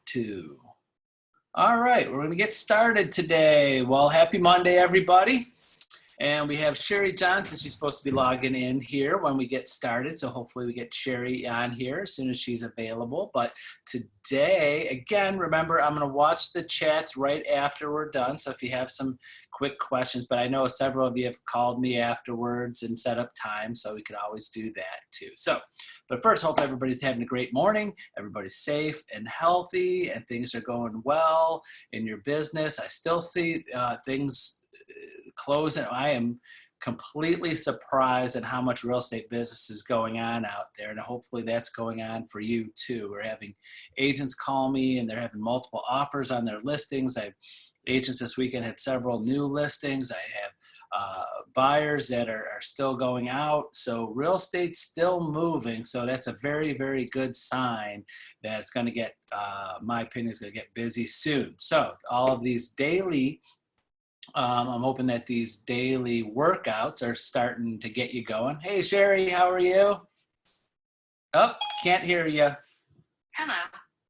Two. All right, we're going to get started today. Well, happy Monday, everybody. And we have Sherry Johnson. She's supposed to be logging in here when we get started. So hopefully we get Sherry on here as soon as she's available. But today, again, remember, I'm going to watch the chats right after we're done. So if you have some quick questions, but I know several of you have called me afterwards and set up time, so we could always do that too. So, but first, hope everybody's having a great morning. Everybody's safe and healthy and things are going well in your business. I still see things closing. I am completely surprised at how much real estate business is going on out there, and hopefully that's going on for you too. We're having agents call me and they're having multiple offers on their listings. I have agents this weekend had several new listings. I have buyers that are still going out. So real estate's still moving. So that's a very, very good sign that it's going to get, my opinion, is going to get busy soon. So all of these daily I'm hoping that these daily workouts are starting to get you going. Hey, Sherry, how are you? Oh, can't hear you. Hello,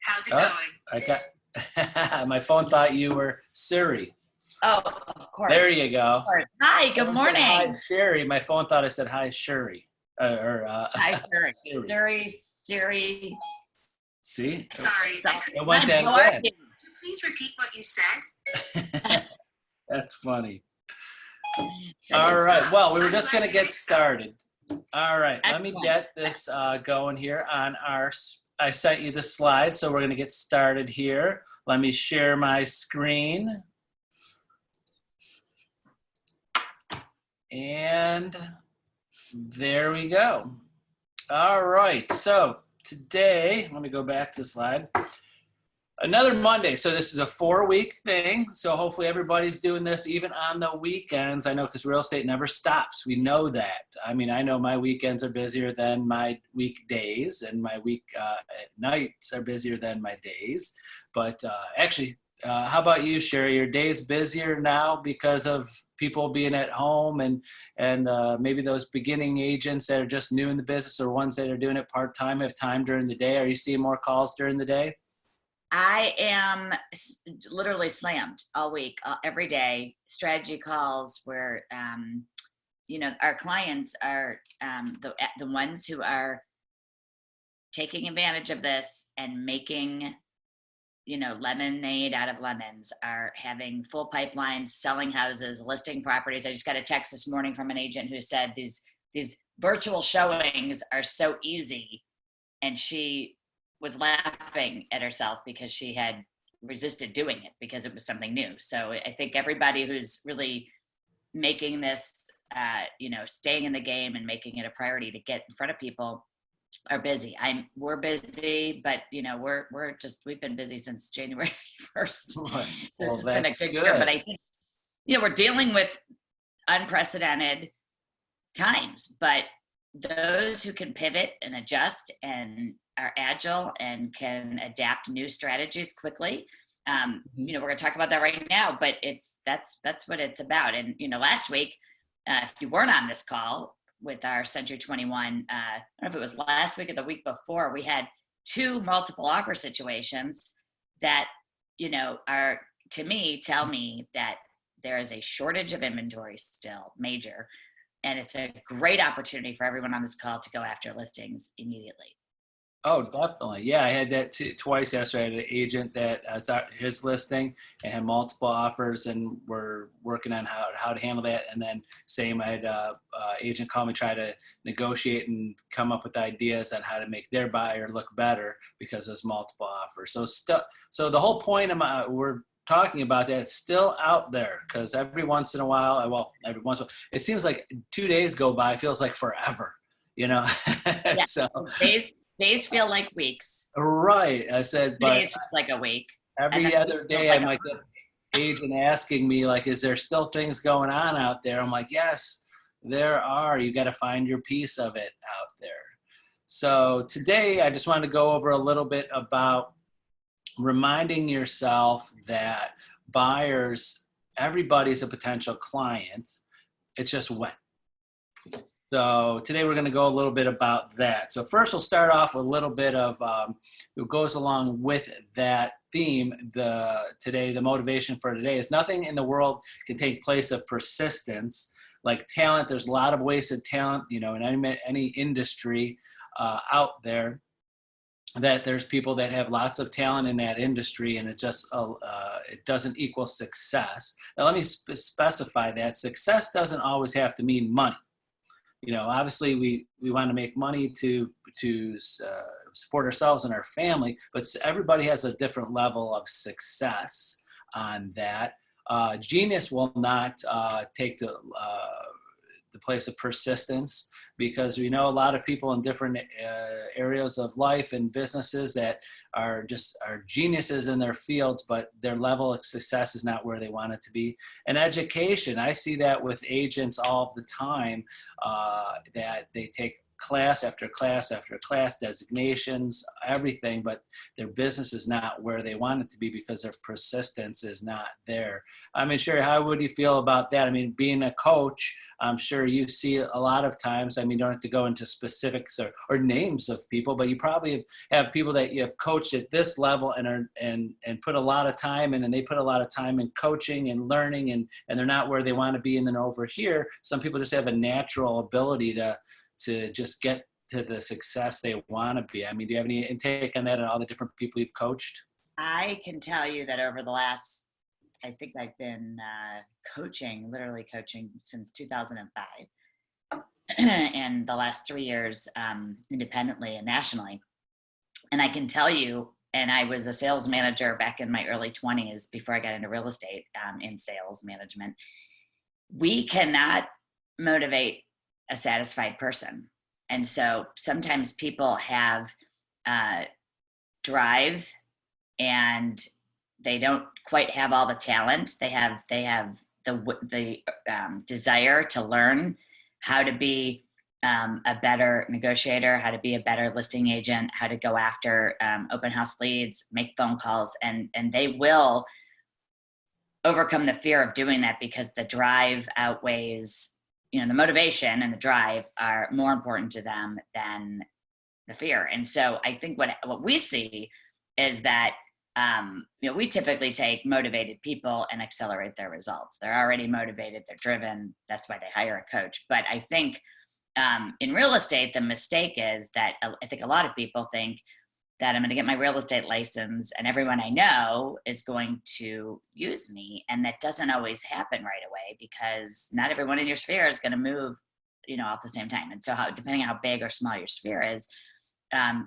how's it going? I got my phone thought you were Siri. Oh, of course. There you go. Of course. Hi, good morning. Hi, Sherry. My phone thought I said hi, Sherry. Hi, Siri. Siri. See? Sorry. It went that bad. Please repeat what you said. That's funny. All right. Well, we were just going to get started. All right. Let me get this going here on I sent you the slide, so we're going to get started here. Let me share my screen. And there we go. All right. So today, let me go back to the slide. Another Monday. So this is a 4-week thing. So hopefully everybody's doing this even on the weekends. I know because real estate never stops. We know that. I mean, I know my weekends are busier than my weekdays, and my nights are busier than my days. But actually, how about you, Sherry? Your day's busier now because of people being at home and maybe those beginning agents that are just new in the business or ones that are doing it part-time have time during the day. Are you seeing more calls during the day? I am literally slammed all week, every day. Strategy calls where, our clients are the ones who are taking advantage of this and making, lemonade out of lemons, are having full pipelines, selling houses, listing properties. I just got a text this morning from an agent who said these virtual showings are so easy, and she was laughing at herself because she had resisted doing it because it was something new. So I think everybody who's really making this, staying in the game and making it a priority to get in front of people are busy. We're busy, but we've been busy since January 1st. Well, It's just been a good year, but I think, we're dealing with unprecedented times, but those who can pivot and adjust and are agile and can adapt new strategies quickly. We're going to talk about that right now, but that's what it's about. And, last week, if you weren't on this call with our Century 21, I don't know if it was last week or the week before, we had 2 multiple offer situations that, are, to me, tell me that there is a shortage of inventory still, major, and it's a great opportunity for everyone on this call to go after listings immediately. Oh, definitely. Yeah, I had that twice yesterday. I had an agent that out his listing and had multiple offers, and we're working on how to handle that. And then same, I had an agent call me, try to negotiate and come up with ideas on how to make their buyer look better because there's multiple offers. So the whole point of we're talking about that, it's still out there, because every once in a while, it seems like 2 days go by, feels like forever, Yeah. So days feel like weeks. Right. I said, but days like a week. Every other day I might get an agent asking me, like, is there still things going on out there? I'm like, yes, there are. You got to find your piece of it out there. So today I just wanted to go over a little bit about reminding yourself that buyers, everybody's a potential client. It's just when. So today we're going to go a little bit about that. So first we'll start off with a little bit of what goes along with that theme. The motivation for today is nothing in the world can take place of persistence. Like talent, there's a lot of wasted talent, in any industry out there. That there's people that have lots of talent in that industry, and it doesn't equal success. Now let me specify that success doesn't always have to mean money. Obviously we want to make money to support ourselves and our family, but everybody has a different level of success on that. Genius will not take the place of persistence, because we know a lot of people in different areas of life and businesses that are geniuses in their fields, but their level of success is not where they want it to be. And education, I see that with agents all the time, that they take class after class after class, designations, everything, but their business is not where they want it to be because their persistence is not there. I mean, Sherry, how would you feel about that? I mean, being a coach, I'm sure you see a lot of times, I mean, you don't have to go into specifics or names of people, but you probably have people that you have coached at this level and put a lot of time in, and they put a lot of time in coaching and learning, and they're not where they want to be. And then over here, some people just have a natural ability to just get to the success they want to be. I mean, do you have any intake on that and all the different people you've coached? I can tell you that over the last, I think I've been literally coaching since 2005, and the last 3 years independently and nationally. And I can tell you, and I was a sales manager back in my early 20s before I got into real estate in sales management. We cannot motivate a satisfied person. And so sometimes people have drive, and they don't quite have all the talent. They have the desire to learn how to be a better negotiator, how to be a better listing agent, how to go after open house leads, make phone calls, and they will overcome the fear of doing that, because the drive outweighs, the motivation and the drive are more important to them than the fear. And so I think what we see is that, we typically take motivated people and accelerate their results. They're already motivated, they're driven. That's why they hire a coach. But I think in real estate, the mistake is that I think a lot of people think that I'm going to get my real estate license and everyone I know is going to use me. And that doesn't always happen right away, because not everyone in your sphere is going to move, at the same time. And so depending on how big or small your sphere is,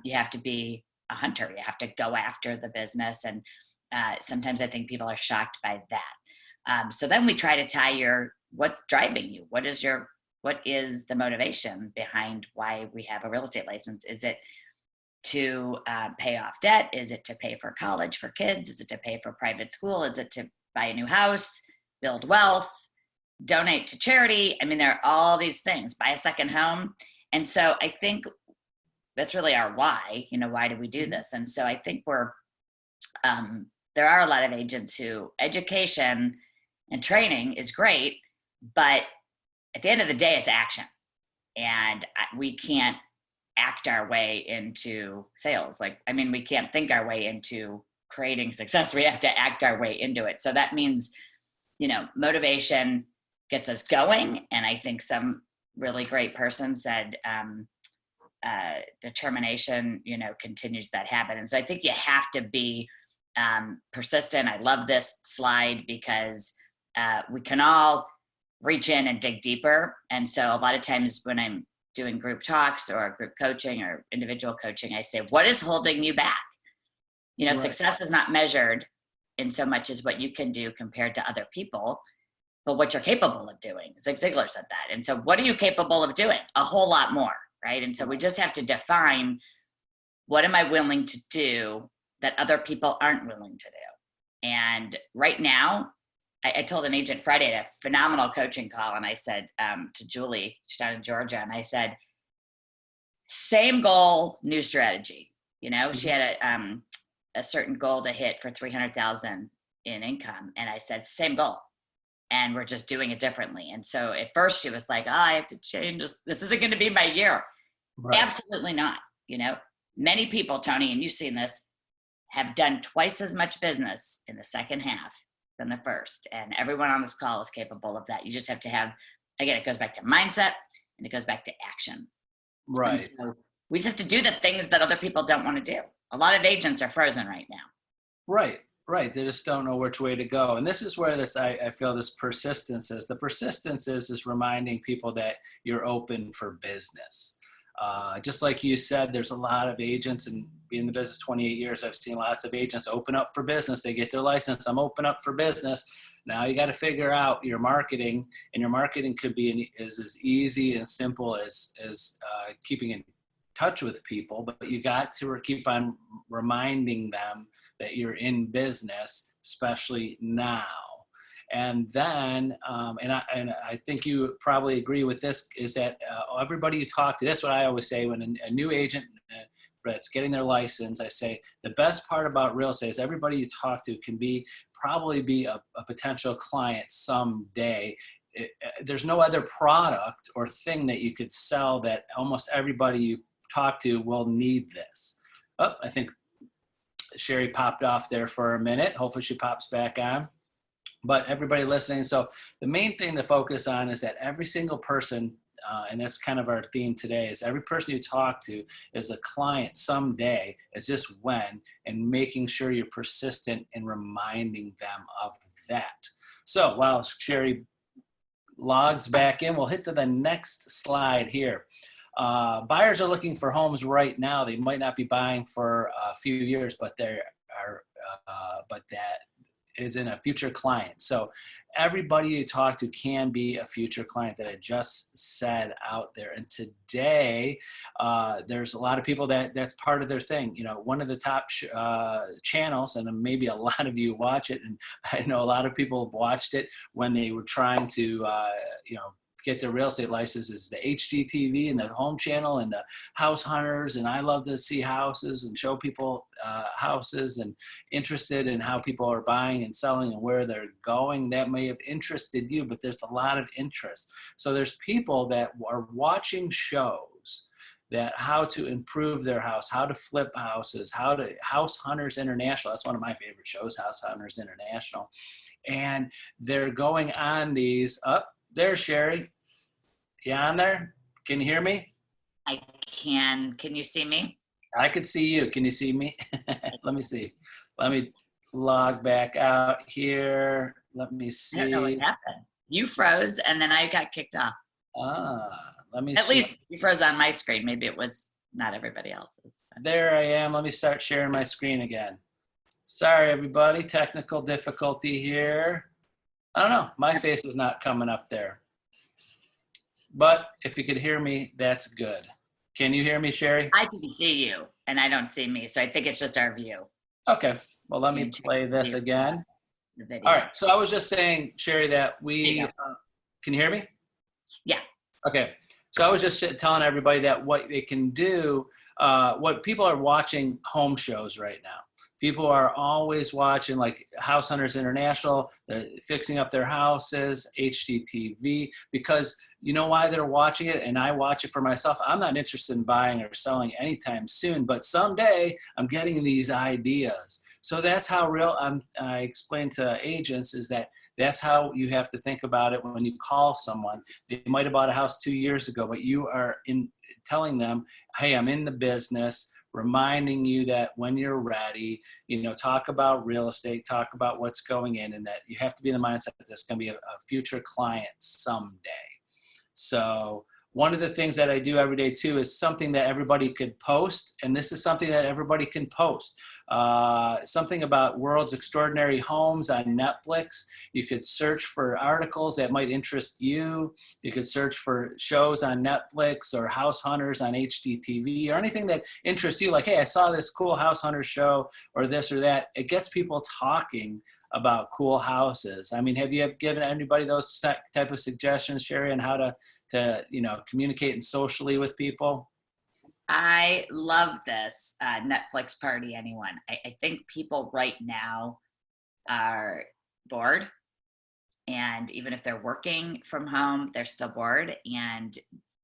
you have to be a hunter. You have to go after the business. And sometimes I think people are shocked by that. So then we try to tie what's driving you? What is the motivation behind why we have a real estate license? Is it to pay off debt? Is it to pay for college for kids? Is it to pay for private school? Is it to buy a new house, build wealth, donate to charity? I mean, there are all these things, buy a second home. And so I think that's really our why, why do we do this? And so I think there are a lot of agents who education and training is great, but at the end of the day, it's action. And we can't act our way into sales. We can't think our way into creating success. We have to act our way into it. So that means, motivation gets us going. And I think some really great person said, determination, continues that habit. And so I think you have to be persistent. I love this slide because we can all reach in and dig deeper. And so a lot of times when I'm doing group talks or group coaching or individual coaching, I say, what is holding you back? Right. Success is not measured in so much as what you can do compared to other people, but what you're capable of doing. Zig Ziglar said that. And so what are you capable of doing? A whole lot more, right? And so we just have to define, what am I willing to do that other people aren't willing to do? And right now, I told an agent Friday at a phenomenal coaching call, and I said to Julie, she's down in Georgia, and I said, same goal, new strategy. She had a certain goal to hit for $300,000 in income, and I said, same goal. and we're just doing it differently. And so at first she was like, oh, I have to change this. This isn't going to be my year. Right. Absolutely not. You know, many people, Tony, and you've seen this, have done twice as much business in the second half than the first. And everyone on this call is capable of that. You just have to have, again, it goes back to mindset and it goes back to action. Right. So we just have to do the things that other people don't want to do. A lot of agents are frozen right now. Right. Right. They just don't know which way to go. And this is where I feel this persistence is. The persistence is reminding people that you're open for business. Just like you said, there's a lot of agents, and being in the business 28 years, I've seen lots of agents open up for business. They get their license. I'm open up for business. Now you got to figure out your marketing, and your marketing could be as easy and simple as keeping in touch with people, but you got to keep on reminding them that you're in business, especially now. And then, and I think you probably agree with this, is that everybody you talk to, that's what I always say when a new agent that's getting their license, I say the best part about real estate is everybody you talk to can probably be a potential client someday. There's no other product or thing that you could sell that almost everybody you talk to will need this. Oh, I think Sherry popped off there for a minute. Hopefully she pops back on. But everybody listening, so the main thing to focus on is that every single person, and that's kind of our theme today, is every person you talk to is a client someday, is just when, and making sure you're persistent in reminding them of that. So while Sherry logs back in, we'll hit to the next slide here. Buyers are looking for homes right now. They might not be buying for a few years, but but that is in a future client. So everybody you talk to can be a future client, that I just said out there. And today, there's a lot of people that's part of their thing. You know, one of the top channels, and maybe a lot of you watch it, and I know a lot of people have watched it when they were trying to, get their real estate licenses, the HGTV and the home channel and the house hunters. And I love to see houses and show people houses, and interested in how people are buying and selling and where they're going. That may have interested you, but there's a lot of interest. So there's people that are watching shows that how to improve their house, how to flip houses, House Hunters International. That's one of my favorite shows, House Hunters International. And they're going on these, there's Sherry. You on there? Can you hear me? I can. Can you see me? I could see you. Can you see me? Let me see. Let me log back out here. Let me see. I don't know what happened. You froze and then I got kicked off. Let me At see. least you froze on my screen. Maybe it was not everybody else's. There I am. Let me start sharing my screen again. Sorry, everybody. Technical difficulty here. I don't know. My face is not coming up there. But if you could hear me, that's good. Can you hear me, Sherry? I can see you and I don't see me. So I think it's just our view. Okay. Well, let me play this again. All right. So I was just saying, Sherry, that can you hear me? Yeah. Okay. So I was just telling everybody that what they can do, what people are watching home shows right now. People are always watching like House Hunters International, fixing up their houses, HGTV, because you know why they're watching it, and I watch it for myself. I'm not interested in buying or selling anytime soon, but someday I'm getting these ideas. So that's how I explain to agents is that's how you have to think about it when you call someone. They might have bought a house 2 years ago, but you are telling them, hey, I'm in the business, reminding you that when you're ready, talk about real estate, talk about what's going in, and that you have to be in the mindset that this is going to be a future client someday. So one of the things that I do every day too is something that everybody could post, and this is something that everybody can post. Something about World's Extraordinary Homes on Netflix. You could search for articles that might interest you. You could search for shows on Netflix or House Hunters on HGTV or anything that interests you. Like, hey, I saw this cool House Hunters show or this or that. It gets people talking about cool houses. I mean, have you given anybody those type of suggestions, Sherry, on how to communicate and socially with people? I love this Netflix party, anyone. I think people right now are bored And even if they're working from home, they're still bored. And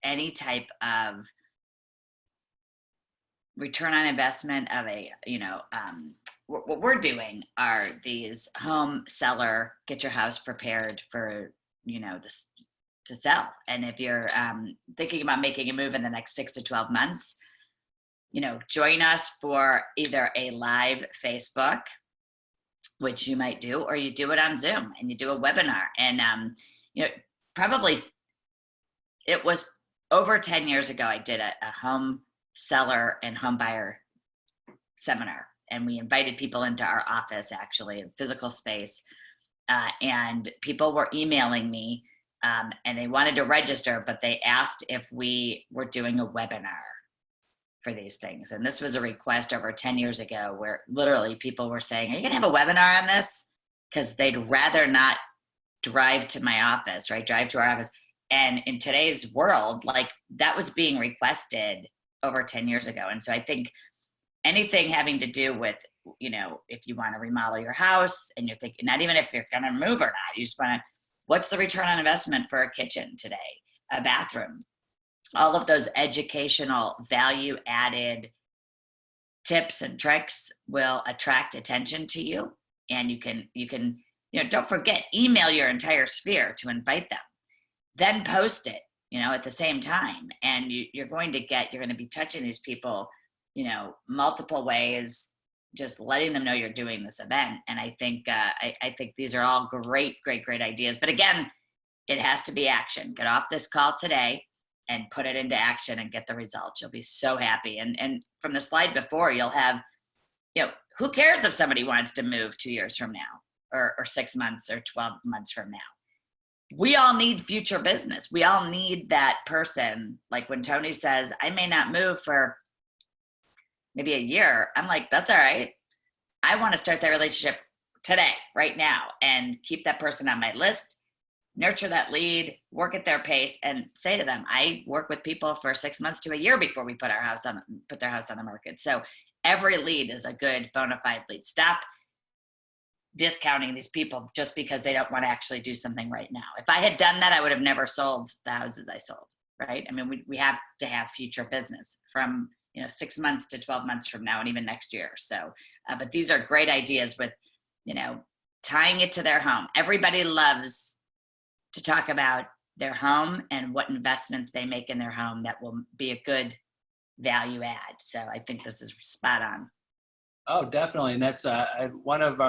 any type of return on investment of what we're doing are these home seller, get your house prepared for, this to sell. And if you're thinking about making a move in the next 6 to 12 months, join us for either a live Facebook, which you might do, or you do it on Zoom and you do a webinar. And, probably it was over 10 years ago, I did a home seller and home buyer seminar. And we invited people into our office, actually, a physical space. And people were emailing me and they wanted to register, but they asked if we were doing a webinar for these things. And this was a request over 10 years ago where literally people were saying, are you going to have a webinar on this? Because they'd rather not drive to my office, right? Drive to our office. And in today's world, like that was being requested over 10 years ago. And so I think anything having to do with, if you want to remodel your house and you're thinking, not even if you're going to move or not, you just want to, what's the return on investment for a kitchen today, a bathroom? All of those educational value added tips and tricks will attract attention to you. And you can, don't forget, email your entire sphere to invite them, then post it, at the same time. And you're going to be touching these people, multiple ways, just letting them know you're doing this event. And I think, I think these are all great ideas. But again, it has to be action. Get off this call today and put it into action and get the results. You'll be so happy. And from the slide before, you'll have, who cares if somebody wants to move 2 years from now or 6 months or 12 months from now? We all need future business. We all need that person. Like when Tony says, I may not move for maybe a year, I'm like, that's all right. I want to start that relationship today, right now, and keep that person on my list, nurture that lead, work at their pace, and say to them, I work with people for 6 months to a year before we put their house on the market. So every lead is a good bona fide lead. Stop discounting these people just because they don't want to actually do something right now. If I had done that, I would have never sold the houses I sold, right? I mean, we have to have future business from 6 months to 12 months from now and even next year. So, but these are great ideas with, tying it to their home. Everybody loves to talk about their home and what investments they make in their home that will be a good value add. So I think this is spot on. Oh, definitely. And that's one of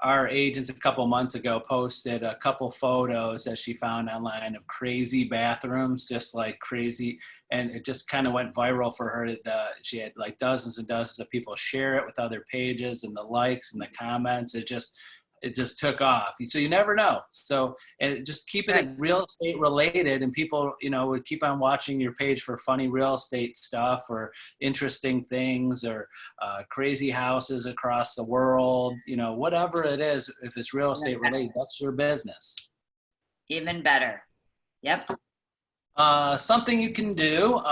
our agents a couple months ago posted a couple photos that she found online of crazy bathrooms, just like crazy. And it just kind of went viral for her. She had like dozens and dozens of people share it with other pages, and the likes and the comments. It just took off. So you never know. So, and just keep it real estate related, and people, would keep on watching your page for funny real estate stuff or interesting things or crazy houses across the world, whatever it is. If it's real estate related, that's your business. Even better. Yep. Something you can do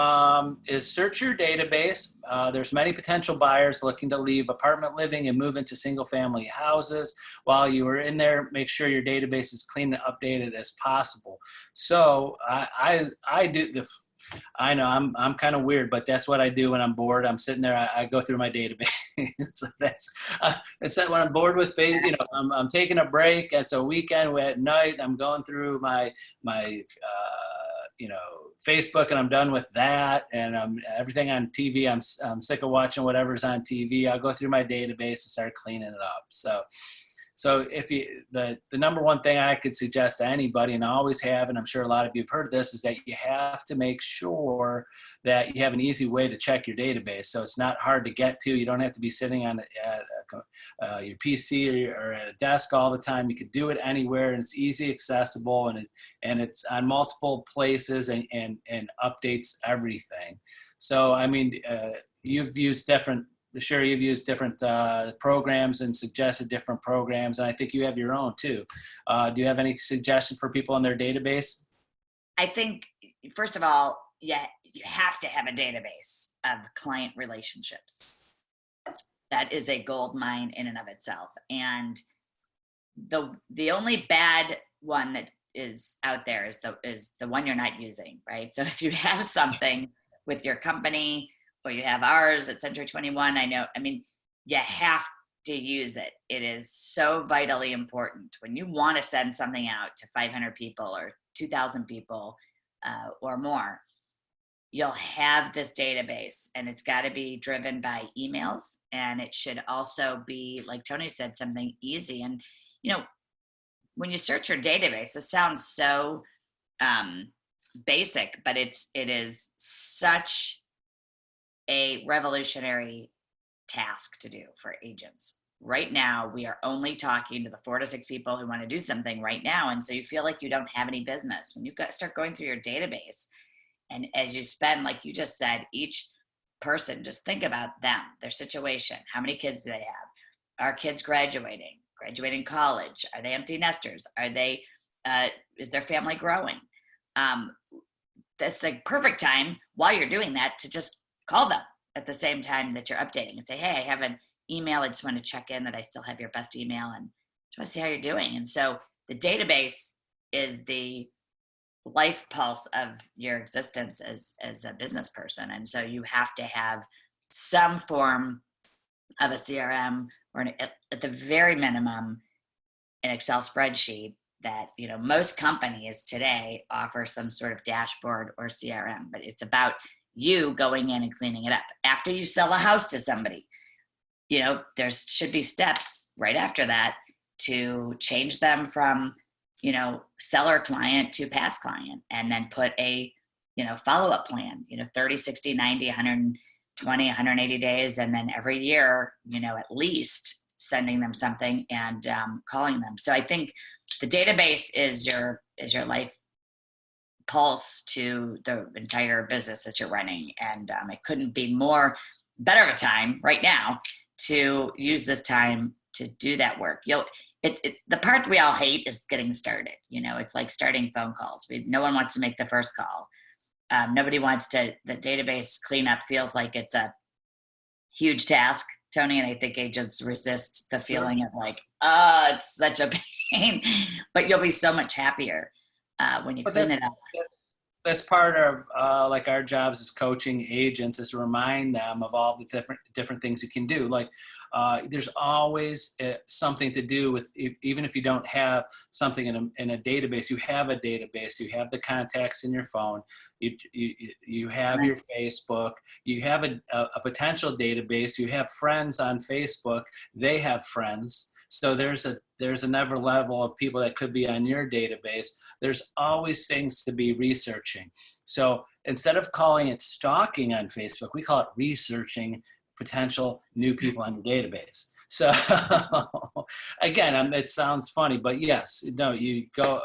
is search your database. There's many potential buyers looking to leave apartment living and move into single family houses. While you are in there, make sure your database is clean and updated as possible. So I do I know I'm kind of weird, but that's what I do when I'm bored. I'm sitting there, I go through my database. So it's when I'm bored with Facebook, I'm taking a break. It's a weekend at night. I'm going through my Facebook, and I'm done with that. And everything on TV, I'm sick of watching whatever's on TV. I'll go through my database and start cleaning it up. So if the number one thing I could suggest to anybody, and I always have, and I'm sure a lot of you have heard this, is that you have to make sure that you have an easy way to check your database. So it's not hard to get to. You don't have to be sitting at your PC or at a desk all the time. You can do it anywhere, and it's easy accessible, and it's on multiple places and updates everything. So I mean, you've used different programs and suggested different programs, and I think you have your own too. Do you have any suggestions for people in their database? I think, first of all, you have to have a database of client relationships. That is a gold mine in and of itself. And the only bad one that is out there is the one you're not using, right? So if you have something with your company or you have ours at Century 21, you have to use it. It is so vitally important when you want to send something out to 500 people or 2,000 people or more. You'll have this database, and it's got to be driven by emails, and it should also be, like Tony said, something easy. And when you search your database, it sounds so basic, but it is such a revolutionary task to do for agents. Right now, we are only talking to the 4 to 6 people who want to do something right now. And so you feel like you don't have any business. When you start going through your database, and as you spend, like you just said, each person, just think about them, their situation. How many kids do they have? Are kids graduating college? Are they empty nesters? Are they, is their family growing? That's the perfect time while you're doing that to just call them at the same time that you're updating and say, hey, I have an email. I just want to check in that I still have your best email and just want to see how you're doing. And so the database is the life pulse of your existence as a business person. And so you have to have some form of a CRM or at the very minimum, an Excel spreadsheet that, most companies today offer some sort of dashboard or CRM, but it's about you going in and cleaning it up. After you sell a house to somebody, there should be steps right after that to change them from seller client to past client, and then put a, follow-up plan, 30, 60, 90, 120, 180 days. And then every year, at least sending them something and calling them. So I think the database is your life pulse to the entire business that you're running. And it couldn't be better of a time right now to use this time to do that work. The part we all hate is getting started. It's like starting phone calls. No one wants to make the first call. Nobody wants to. The database cleanup feels like it's a huge task, Tony, and I think agents resist the feeling of like, it's such a pain. But you'll be so much happier when you clean it up. That's part of like our jobs as coaching agents, is to remind them of all the different things you can do. Like there's always something to do with, even if you don't have something in a database, you have a database, you have the contacts in your phone, you have your Facebook, you have a potential database, you have friends on Facebook, they have friends. So there's another level of people that could be on your database. There's always things to be researching. So instead of calling it stalking on Facebook, we call it researching potential new people on your database. So again, it sounds funny, but yes, no, you go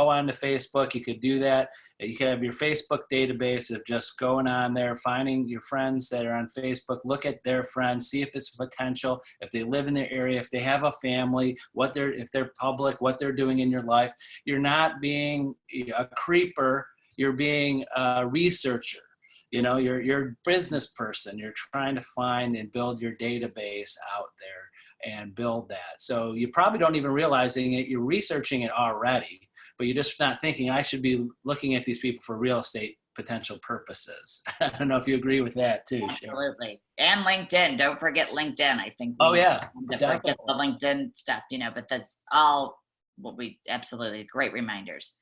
onto Facebook, you could do that. You could have your Facebook database of just going on there, finding your friends that are on Facebook, look at their friends, see if it's potential, if they live in their area, if they have a family, if they're public, what they're doing in your life. You're not being a creeper, you're being a researcher. You're a business person. You're trying to find and build your database out there and build that. So you probably don't even realizing it. You're researching it already, but you're just not thinking, I should be looking at these people for real estate potential purposes. I don't know if you agree with that too. Absolutely. And LinkedIn. Don't forget LinkedIn. I think forget the LinkedIn stuff, but that's all what absolutely great reminders.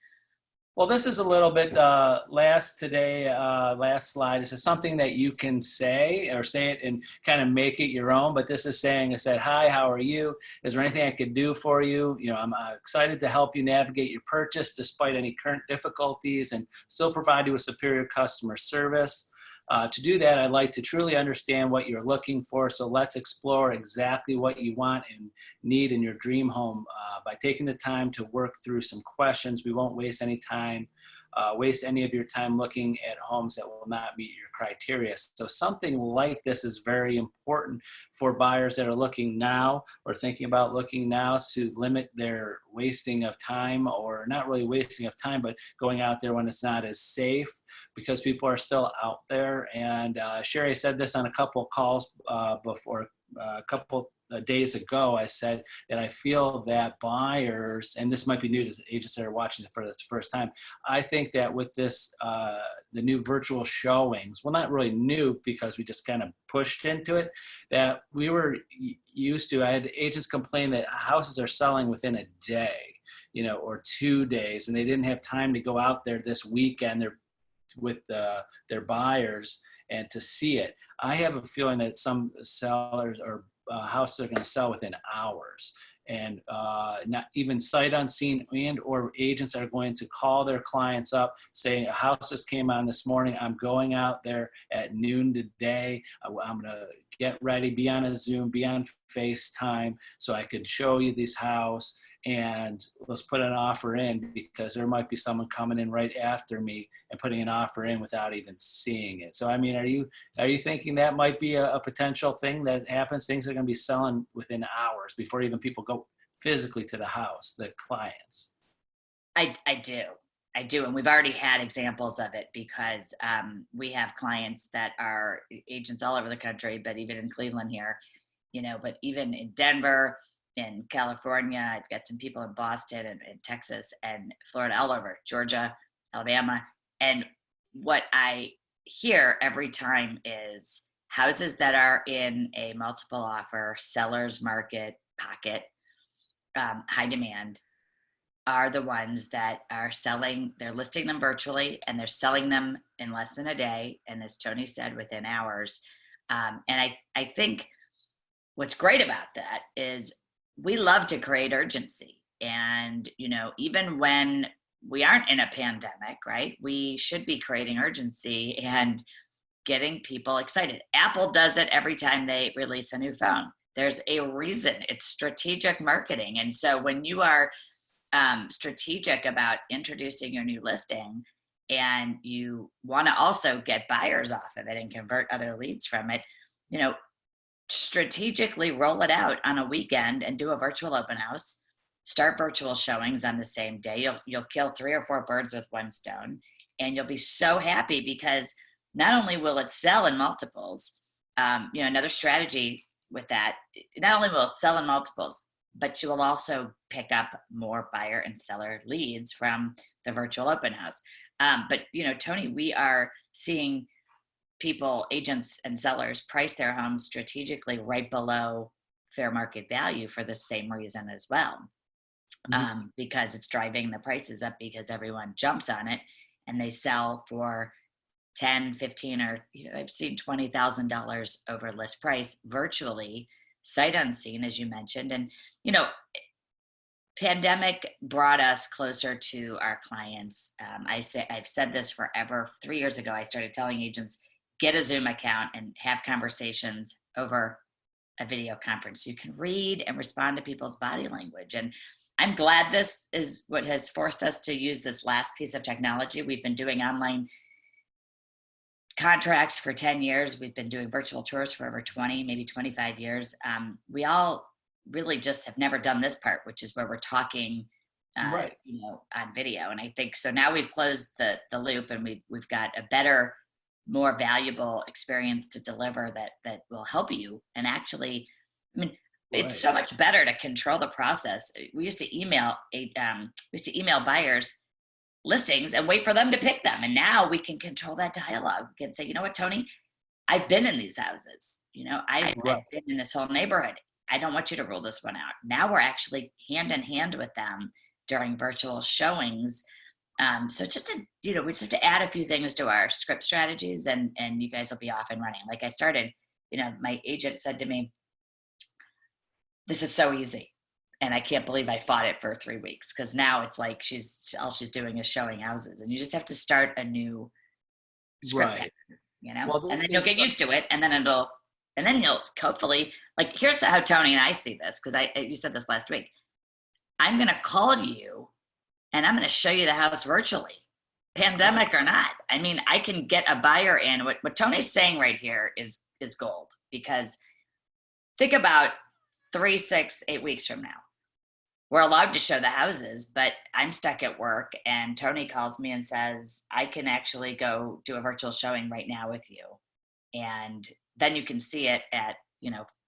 Well, this is a little bit last slide. This is something that you can say it and kind of make it your own. But this is saying, I said, hi, how are you? Is there anything I could do for you? I'm excited to help you navigate your purchase despite any current difficulties and still provide you with superior customer service. To do that, I'd like to truly understand what you're looking for. So let's explore exactly what you want and need in your dream home by taking the time to work through some questions. We won't waste any of your time looking at homes that will not meet your criteria. So something like this is very important for buyers that are looking now or thinking about looking now, to limit their wasting of time, or not really wasting of time, but going out there when it's not as safe, because people are still out there. And Sherry said this on a couple of calls before, a couple days ago, I said that I feel that buyers, and this might be new to agents that are watching it for the first time, I think that with this, the new virtual showings, well, not really new because we just kind of pushed into it, that we were used to, I had agents complain that houses are selling within a day, or 2 days, and they didn't have time to go out there this weekend with their buyers and to see it. I have a feeling that some sellers or houses are going to sell within hours, and not even sight unseen, and or agents are going to call their clients up saying, a house just came on this morning, I'm going out there at noon today, I'm going to get ready, be on a Zoom, be on FaceTime so I could show you this house, and let's put an offer in, because there might be someone coming in right after me and putting an offer in without even seeing it. So, I mean, are you thinking that might be a potential thing that happens? Things are going to be selling within hours before even people go physically to the house, the clients. I do. And we've already had examples of it, because we have clients that are agents all over the country, but even in Cleveland here, but even in Denver, in California, I've got some people in Boston and Texas and Florida, all over, Georgia, Alabama. And what I hear every time is houses that are in a multiple offer seller's market pocket, high demand, are the ones that are selling. They're listing them virtually, and they're selling them in less than a day. And as Tony said, within hours. And I think what's great about that is we love to create urgency. And, even when we aren't in a pandemic, right, we should be creating urgency and getting people excited. Apple does it every time they release a new phone. There's a reason. It's strategic marketing. And so when you are strategic about introducing your new listing, and you want to also get buyers off of it and convert other leads from it, strategically roll it out on a weekend and do a virtual open house. Start virtual showings on the same day. You'll kill 3 or 4 birds with one stone, and you'll be so happy, because not only will it sell in multiples, another strategy with that, not only will it sell in multiples, but you will also pick up more buyer and seller leads from the virtual open house. But Tony, we are seeing people, agents and sellers, price their homes strategically right below fair market value for the same reason as well. Because it's driving the prices up, because everyone jumps on it, and they sell for 10, 15, or I've seen $20,000 over list price virtually, sight unseen, as you mentioned. And pandemic brought us closer to our clients. I've said this forever. 3 years ago, I started telling agents, get a Zoom account and have conversations over a video conference. You can read and respond to people's body language. And I'm glad this is what has forced us to use this last piece of technology. We've been doing online contracts for 10 years. We've been doing virtual tours for over 20, maybe 25 years. We all really just have never done this part, which is where we're talking, Right. On video. And I think, so now we've closed the loop, and we've got a better, more valuable experience to deliver that will help you. And actually, it's so much better to control the process. We used to email buyers listings and wait for them to pick them. And now we can control that dialogue. We can say, you know what, Tony, I've been in these houses. I've been in this whole neighborhood. I don't want you to rule this one out. Now we're actually hand in hand with them during virtual showings. So just to, we just have to add a few things to our script strategies, and you guys will be off and running. Like I started, my agent said to me, this is so easy. And I can't believe I fought it for 3 weeks, because now it's like all she's doing is showing houses, and you just have to start a new script, Right. And then you'll get used to it, and then you'll hopefully, like, here's how Tony and I see this, because you said this last week. I'm going to call you, and I'm going to show you the house virtually, pandemic or not. I can get a buyer in. What Tony's saying right here is gold, because think about 3, 6, 8 weeks from now. We're allowed to show the houses, but I'm stuck at work, and Tony calls me and says, I can actually go do a virtual showing right now with you. And then you can see it at,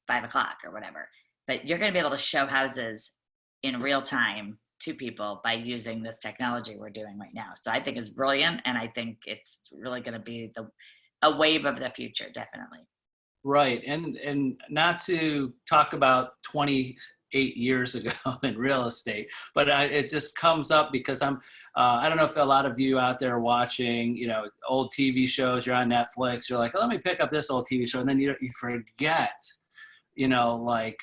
5 o'clock or whatever. but you're going to be able to show houses in real time to people by using this technology we're doing right now. So I think it's brilliant, and I think it's really going to be a wave of the future, definitely. Right. And not to talk about 28 years ago in real estate, but it just comes up because I don't know if a lot of you out there are watching, old TV shows, you're on Netflix, you're like, oh, let me pick up this old TV show. And then you forget, like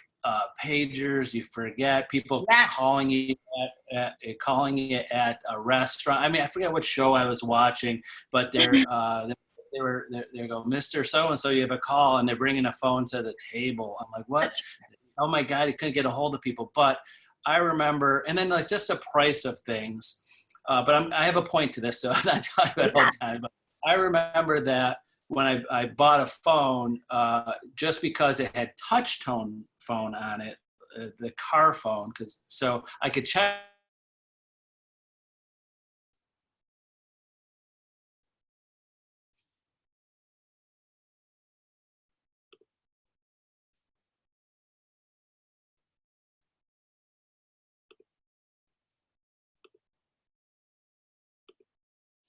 pagers, you forget people Yes. calling you at a restaurant. I mean, I forget what show I was watching, but they go, Mr. So-and-so, you have a call, and they're bringing a phone to the table. I'm like, what? Oh my God, he couldn't get a hold of people. But I remember, and then like just the price of things. But I have a point to this, so I'm not talking about it all the time. But I remember that when I bought a phone, just because it had touch tone phone on it, the car phone, so I could check.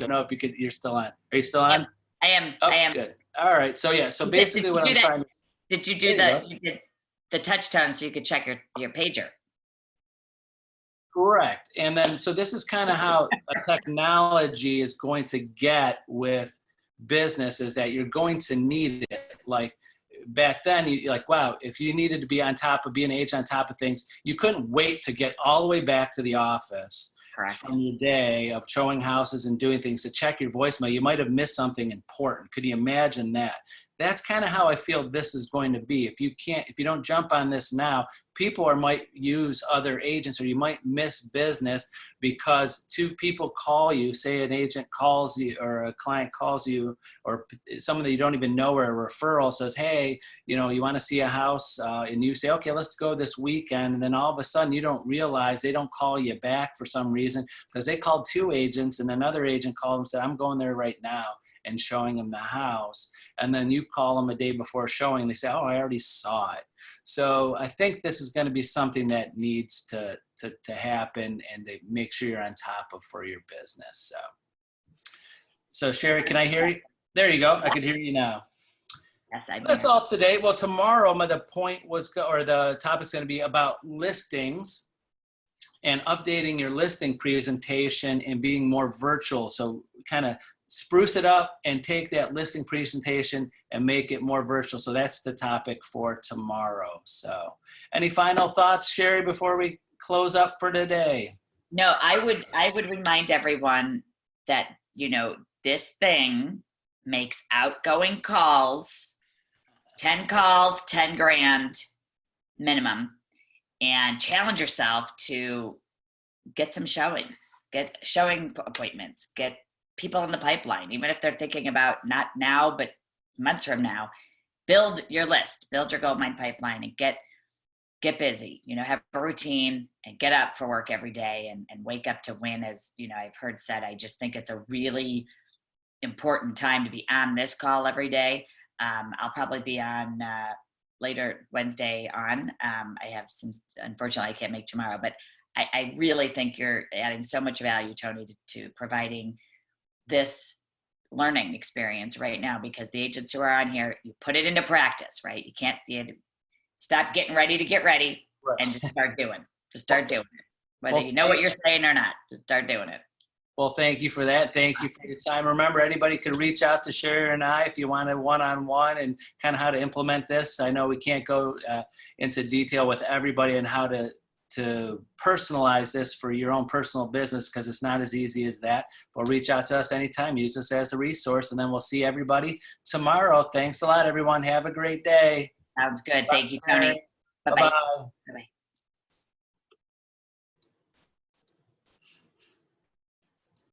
I don't know if you're still on. Are you still on? I am. Oh, I am. good. All right. So yeah. So basically, what I'm trying to. Did you do you did the touch tone so you could check your pager? Correct. And then, so this is kind of how a technology is going to get with business, is that you're going to need it. Like back then, you're like, wow, if you needed to be on top of, be an agent on top of things, you couldn't wait to get all the way back to the office. Correct. From your day of showing houses and doing things to check your voicemail. You might have missed something important. Could you imagine that? That's kind of how I feel this is going to be. If you don't jump on this now, people might use other agents, or you might miss business because two people call you, say an agent calls you or a client calls you, or someone that you don't even know, or a referral says, hey, you want to see a house, and you say, okay, let's go this weekend. And then all of a sudden you don't realize they don't call you back for some reason because they called two agents, and another agent called them and said, I'm going there right now, and showing them the house. And then you call them a day before showing, they say, oh, I already saw it. So I think this is going to be something that needs to happen, and to make sure you're on top of for your business. So Sherry, can I hear you? There you go. I can hear you now. Yes, So that's all today. Well, tomorrow, the topic's going to be about listings and updating your listing presentation and being more virtual. So kind of spruce it up and take that listing presentation and make it more virtual. So that's the topic for tomorrow. So any final thoughts, Sherry, before we close up for today? No, I would remind everyone that, this thing makes outgoing calls, 10 calls, 10 grand minimum, and challenge yourself to get some showings, get showing appointments, get people in the pipeline, even if they're thinking about not now, but months from now. Build your list, build your gold mine pipeline, and get busy, have a routine and get up for work every day, and wake up to win. As I've heard said, I just think it's a really important time to be on this call every day. I'll probably be on later Wednesday on. I have some, unfortunately I can't make tomorrow, but I really think you're adding so much value, Tony, to providing this learning experience right now, because the agents who are on here, you put it into practice, right? You stop getting ready to get ready, right, and just start doing it. Whether you know what you're saying or not, just start doing it. Well, thank you for that. Thank you for your time. Remember, anybody could reach out to Sherry and I if you want a one-on-one and kind of how to implement this. I know we can't go into detail with everybody and how to personalize this for your own personal business, because it's not as easy as that. But reach out to us anytime. Use this as a resource, and then we'll see everybody tomorrow. Thanks a lot, everyone. Have a great day. Sounds good. Bye, thank you, Tony. Bye-bye. Bye-bye. Bye-bye.